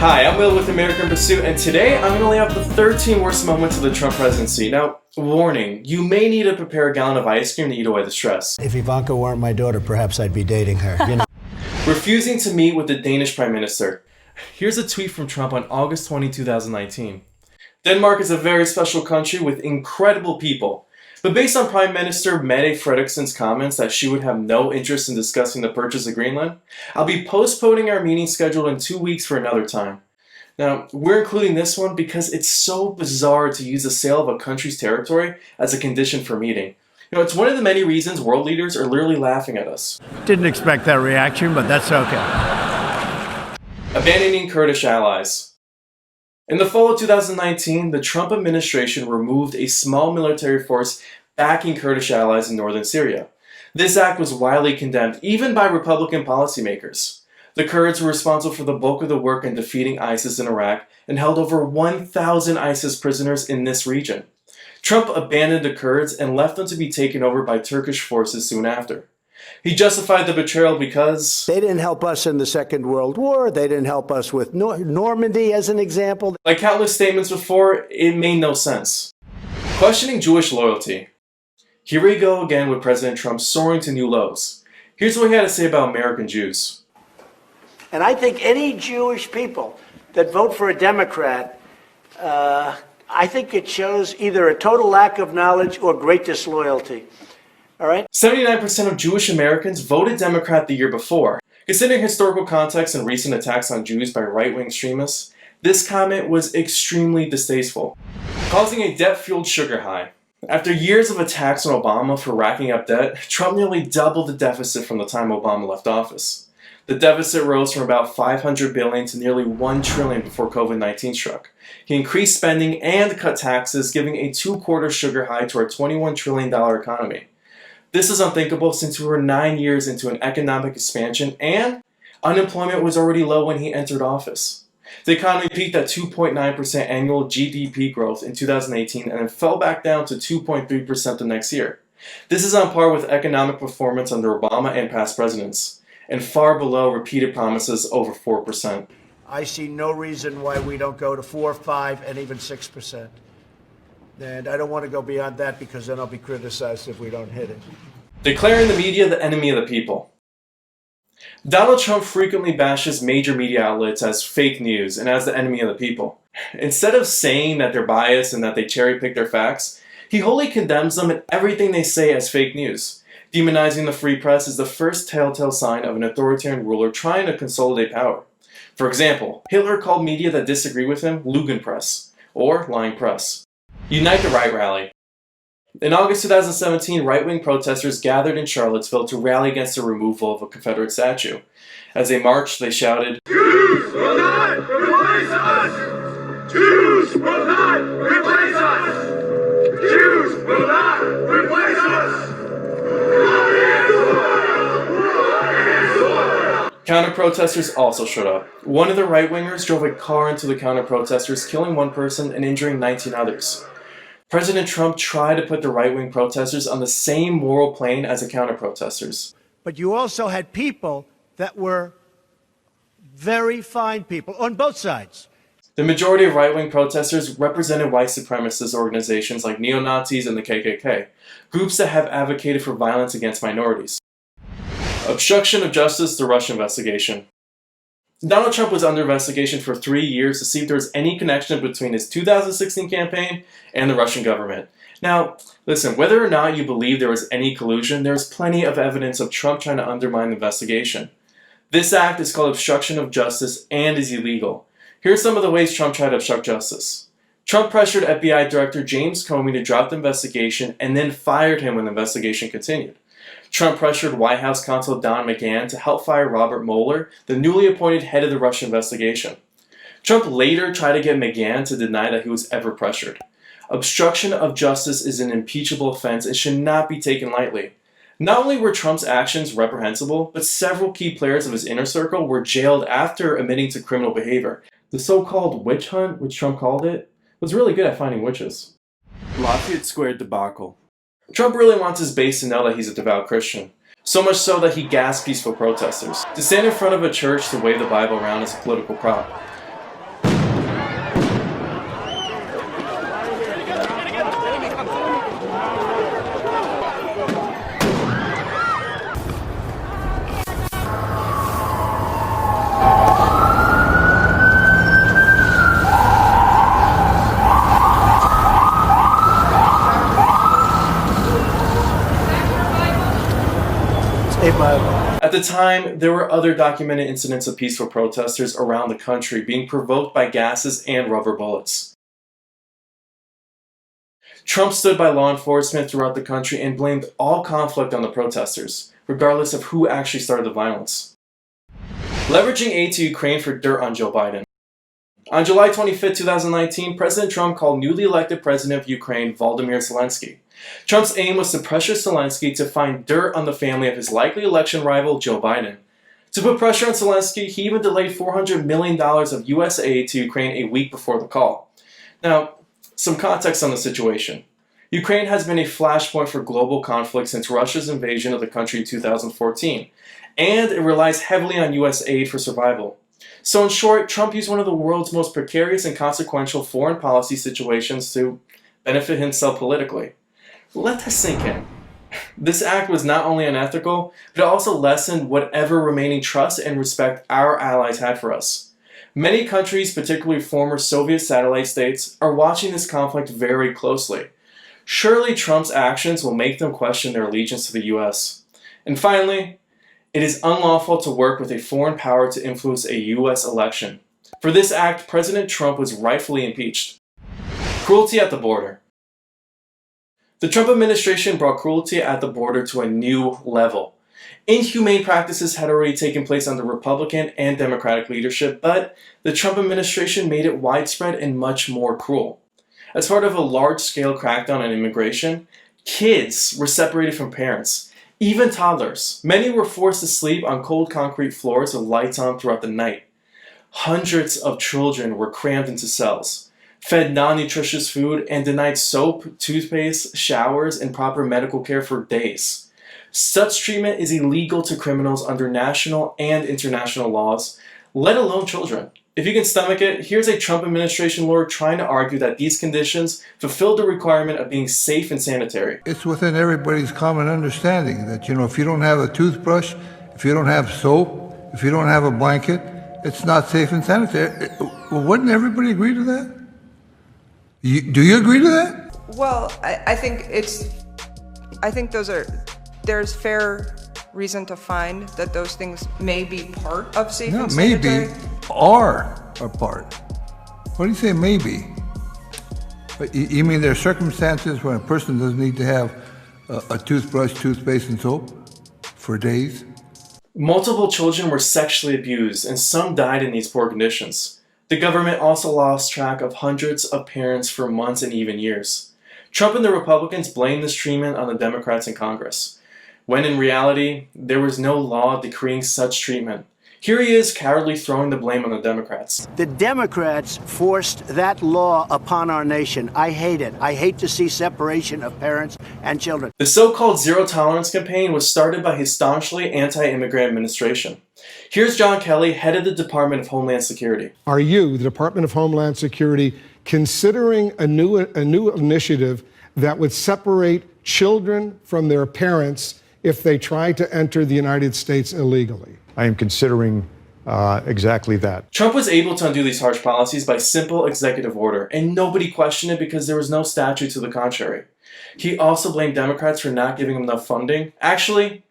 Hi, I'm Will with American Pursuit, and today I'm going to lay out the 13 worst moments of the Trump presidency. Now, warning, you may need to prepare a gallon of ice cream to eat away the stress. If Ivanka weren't my daughter, perhaps I'd be dating her, you know. Refusing to meet with the Danish Prime Minister. Here's a tweet from Trump on August 20, 2019. Denmark is a very special country with incredible people. But based on Prime Minister Mette Frederiksen's comments that she would have no interest in discussing the purchase of Greenland, I'll be postponing our meeting scheduled in 2 weeks for another time. Now, we're including this one because it's so bizarre to use the sale of a country's territory as a condition for meeting. You know, it's one of the many reasons world leaders are literally laughing at us. Didn't expect that reaction, but that's okay. Abandoning Kurdish allies. In the fall of 2019, the Trump administration removed a small military force backing Kurdish allies in northern Syria. This act was widely condemned, even by Republican policymakers. The Kurds were responsible for the bulk of the work in defeating ISIS in Iraq and held over 1,000 ISIS prisoners in this region. Trump abandoned the Kurds and left them to be taken over by Turkish forces soon after. He justified the betrayal because They didn't help us in the Second World War. They didn't help us with Normandy, as an example. like countless statements before, it made no sense. Questioning Jewish loyalty. Here we go again with President Trump soaring to new lows. Here's what he had to say about American Jews. And I think any Jewish people that vote for a Democrat, I think it shows either a total lack of knowledge or great disloyalty. All right? 79% of Jewish Americans voted Democrat the year before. Considering historical context and recent attacks on Jews by right-wing extremists, this comment was extremely distasteful, causing a debt-fueled sugar high. After years of attacks on Obama for racking up debt, Trump nearly doubled the deficit from the time Obama left office. The deficit rose from about $500 billion to nearly $1 trillion before COVID-19 struck. He increased spending and cut taxes, giving a two-quarter sugar high to our $21 trillion economy. This is unthinkable since we were 9 years into an economic expansion and unemployment was already low when he entered office. The economy peaked at 2.9% annual GDP growth in 2018 and then fell back down to 2.3% the next year. This is on par with economic performance under Obama and past presidents, and far below repeated promises over 4%. I see no reason why we don't go to 4, 5, and even 6%. And I don't want to go beyond that because then I'll be criticized if we don't hit it. Declaring the media the enemy of the people. Donald Trump frequently bashes major media outlets as fake news and as the enemy of the people. Instead of saying that they're biased and that they cherry-pick their facts, he wholly condemns them and everything they say as fake news. Demonizing the free press is the first telltale sign of an authoritarian ruler trying to consolidate power. For example, Hitler called media that disagree with him Lügenpresse, or lying press. Unite the Right rally. In August 2017, right-wing protesters gathered in Charlottesville to rally against the removal of a Confederate statue. As they marched, they shouted, "Jews will not replace us! Jews will not replace us! Jews will not replace us!" Counter-protesters also showed up. One of the right-wingers drove a car into the counter-protesters, killing one person and injuring 19 others. President Trump tried to put the right-wing protesters on the same moral plane as the counter-protesters. But you also had people that were very fine people on both sides. The majority of right-wing protesters represented white supremacist organizations like neo-Nazis and the KKK, groups that have advocated for violence against minorities. Obstruction of Justice, the Russia investigation. Donald Trump was under investigation for 3 years to see if there was any connection between his 2016 campaign and the Russian government. Now, listen, whether or not you believe there was any collusion, there is plenty of evidence of Trump trying to undermine the investigation. This act is called obstruction of justice and is illegal. Here are some of the ways Trump tried to obstruct justice. Trump pressured FBI Director James Comey to drop the investigation and then fired him when the investigation continued. Trump pressured White House counsel Don McGahn to help fire Robert Mueller, the newly appointed head of the Russia investigation. Trump later tried to get McGahn to deny that he was ever pressured. Obstruction of justice is an impeachable offense and should not be taken lightly. Not only were Trump's actions reprehensible, but several key players of his inner circle were jailed after admitting to criminal behavior. The so-called witch hunt, which Trump called it, was really good at finding witches. Lafayette Square debacle. Trump really wants his base to know that he's a devout Christian. So much so that he gassed peaceful protesters. To stand in front of a church to wave the Bible around is a political prop. the time, there were other documented incidents of peaceful protesters around the country being provoked by gases and rubber bullets. Trump stood by law enforcement throughout the country and blamed all conflict on the protesters, regardless of who actually started the violence. Leveraging aid to Ukraine for dirt on Joe Biden. On July 25, 2019, President Trump called newly elected President of Ukraine, Volodymyr Zelensky. Trump's aim was to pressure Zelensky to find dirt on the family of his likely election rival, Joe Biden. To put pressure on Zelensky, he even delayed $400 million of U.S. aid to Ukraine a week before the call. Now, some context on the situation. Ukraine has been a flashpoint for global conflict since Russia's invasion of the country in 2014, and it relies heavily on U.S. aid for survival. So in short, Trump used one of the world's most precarious and consequential foreign policy situations to benefit himself politically. Let that sink in. This act was not only unethical, but it also lessened whatever remaining trust and respect our allies had for us. Many countries, particularly former Soviet satellite states, are watching this conflict very closely. Surely Trump's actions will make them question their allegiance to the U.S. And finally, it is unlawful to work with a foreign power to influence a U.S. election. For this act, President Trump was rightfully impeached. Cruelty at the border. The Trump administration brought cruelty at the border to a new level. Inhumane practices had already taken place under Republican and Democratic leadership, but the Trump administration made it widespread and much more cruel. As part of a large-scale crackdown on immigration, kids were separated from parents, even toddlers. Many were forced to sleep on cold concrete floors with lights on throughout the night. Hundreds of children were crammed into cells, fed non-nutritious food, and denied soap, toothpaste, showers, and proper medical care for days. Such treatment is illegal to criminals under national and international laws, let alone children. If you can stomach it, here's a Trump administration lawyer trying to argue that these conditions fulfill the requirement of being safe and sanitary. It's within everybody's common understanding that, if you don't have a toothbrush, if you don't have soap, if you don't have a blanket, it's not safe and sanitary. Well, wouldn't everybody agree to that? Do you agree to that? Well, I think there's fair reason to find that those things may be part of safe and sanitary. Maybe are a part. What do you say maybe? You mean there are circumstances when a person doesn't need to have a toothbrush, toothpaste, and soap for days? Multiple children were sexually abused, and some died in these poor conditions. The government also lost track of hundreds of parents for months and even years. Trump and the Republicans blamed this treatment on the Democrats in Congress, when in reality, there was no law decreeing such treatment. Here he is cowardly throwing the blame on the Democrats. The Democrats forced that law upon our nation. I hate it. I hate to see separation of parents and children. The so-called zero tolerance campaign was started by his staunchly anti-immigrant administration. Here's John Kelly, head of the Department of Homeland Security. Are you, the Department of Homeland Security, considering a new initiative that would separate children from their parents if they try to enter the United States illegally? I am considering exactly that. Trump was able to undo these harsh policies by simple executive order, and nobody questioned it because there was no statute to the contrary. He also blamed Democrats for not giving him enough funding. Actually,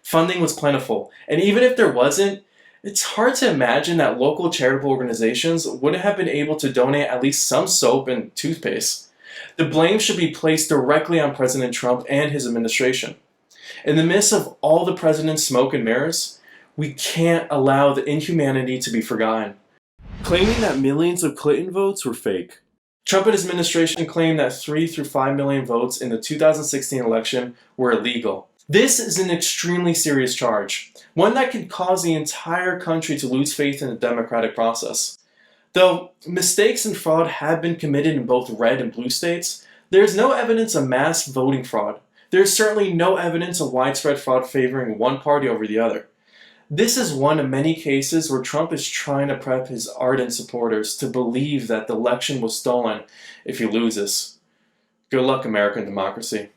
funding was plentiful, and even if there wasn't, it's hard to imagine that local charitable organizations wouldn't have been able to donate at least some soap and toothpaste. The blame should be placed directly on President Trump and his administration. In the midst of all the president's smoke and mirrors, we can't allow the inhumanity to be forgotten. Claiming that millions of Clinton votes were fake. Trump and his administration claimed that 3 through 5 million votes in the 2016 election were illegal. This is an extremely serious charge, one that could cause the entire country to lose faith in the democratic process. Though mistakes and fraud have been committed in both red and blue states, there is no evidence of mass voting fraud. There is certainly no evidence of widespread fraud favoring one party over the other. This is one of many cases where Trump is trying to prep his ardent supporters to believe that the election was stolen if he loses. Good luck, American democracy.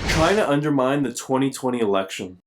Trying to undermine the 2020 election.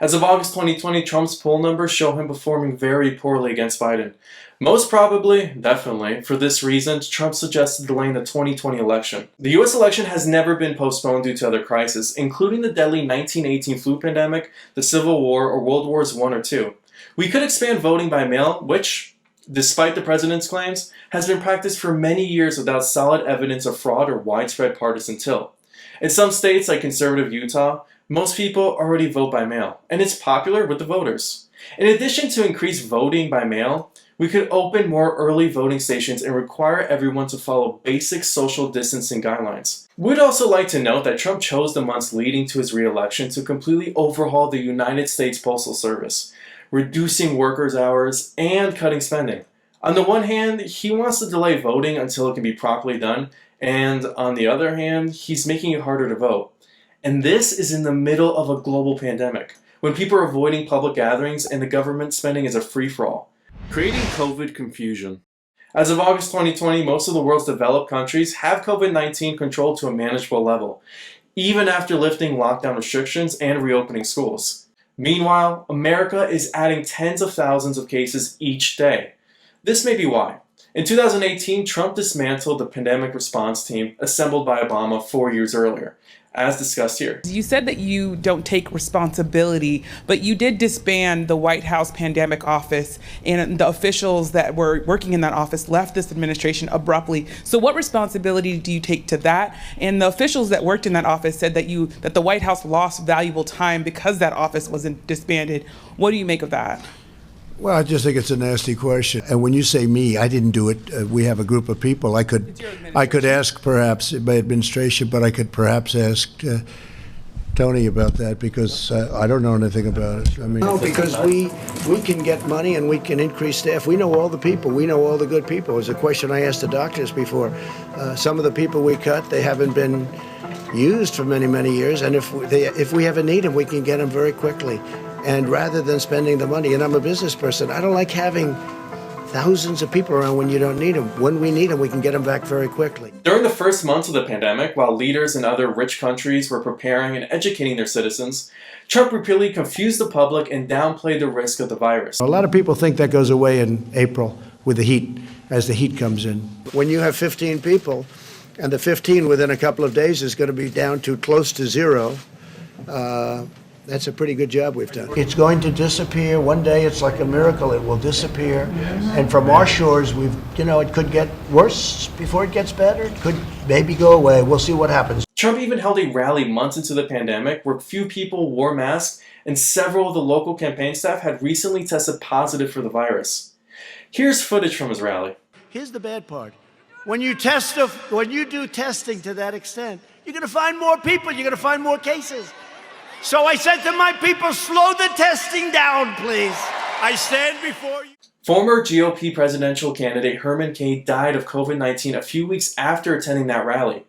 As of August 2020, Trump's poll numbers show him performing very poorly against Biden. Most probably, definitely, for this reason, Trump suggested delaying the 2020 election. The US election has never been postponed due to other crises, including the deadly 1918 flu pandemic, the Civil War, or World Wars I or II. We could expand voting by mail, which, despite the president's claims, has been practiced for many years without solid evidence of fraud or widespread partisan tilt. In some states, like conservative Utah, most people already vote by mail, and it's popular with the voters. In addition to increased voting by mail, we could open more early voting stations and require everyone to follow basic social distancing guidelines. We'd also like to note that Trump chose the months leading to his re-election to completely overhaul the United States Postal Service, reducing workers' hours and cutting spending. On the one hand, he wants to delay voting until it can be properly done, and on the other hand, he's making it harder to vote. And this is in the middle of a global pandemic, when people are avoiding public gatherings and the government spending is a free-for-all. Creating COVID confusion. As of August 2020, most of the world's developed countries have COVID-19 controlled to a manageable level, even after lifting lockdown restrictions and reopening schools. Meanwhile, America is adding tens of thousands of cases each day. This may be why. In 2018, Trump dismantled the pandemic response team assembled by Obama 4 years earlier, as discussed here. You said that you don't take responsibility, but you did disband the White House Pandemic Office, and the officials that were working in that office left this administration abruptly. So what responsibility do you take to that? And the officials that worked in that office said that the White House lost valuable time because that office wasn't disbanded. What do you make of that? Well, I just think it's a nasty question. And when you say me, I didn't do it. We have a group of people. I could ask perhaps my administration, but I could perhaps ask Tony about that because I don't know anything about it. I mean, no, because we can get money and we can increase staff. We know all the people. We know all the good people. It was a question I asked the doctors before. Some of the people we cut, they haven't been used for many, many years. And if we ever need them, we can get them very quickly. And rather than spending the money, and I'm a business person, I don't like having thousands of people around when you don't need them. When we need them, we can get them back very quickly. During the first months of the pandemic, while leaders in other rich countries were preparing and educating their citizens, Trump repeatedly confused the public and downplayed the risk of the virus. A lot of people think that goes away in April with the heat, as the heat comes in. When you have 15 people, and the 15 within a couple of days is going to be down to close to zero, that's a pretty good job we've done. It's going to disappear. One day it's like a miracle. It will disappear. And from our shores, it could get worse before it gets better. It could maybe go away. We'll see what happens. Trump even held a rally months into the pandemic where few people wore masks and several of the local campaign staff had recently tested positive for the virus. Here's footage from his rally. Here's the bad part. When you do testing to that extent, you're going to find more people. You're going to find more cases. So I said to my people, slow the testing down, please. I stand before you. Former GOP presidential candidate Herman Cain died of COVID-19 a few weeks after attending that rally.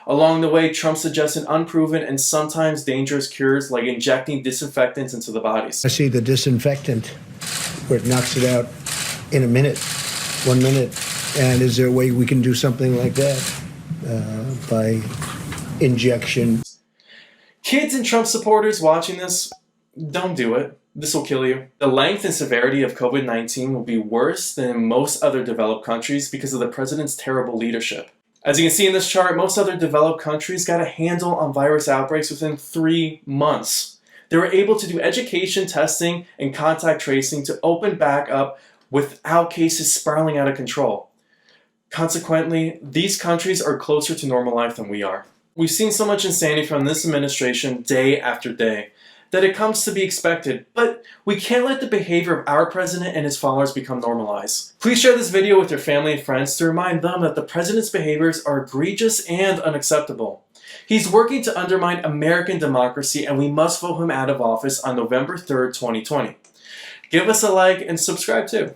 Along the way, Trump suggested unproven and sometimes dangerous cures like injecting disinfectants into the bodies. I see the disinfectant where it knocks it out in a minute, 1 minute. And is there a way we can do something like that by injection? Kids and Trump supporters watching this, don't do it. This will kill you. The length and severity of COVID-19 will be worse than in most other developed countries because of the president's terrible leadership. As you can see in this chart, most other developed countries got a handle on virus outbreaks within 3 months. They were able to do education, testing, and contact tracing to open back up without cases spiraling out of control. Consequently, these countries are closer to normal life than we are. We've seen so much insanity from this administration day after day that it comes to be expected, but we can't let the behavior of our president and his followers become normalized. Please share this video with your family and friends to remind them that the president's behaviors are egregious and unacceptable. He's working to undermine American democracy and we must vote him out of office on November 3rd, 2020. Give us a like and subscribe too.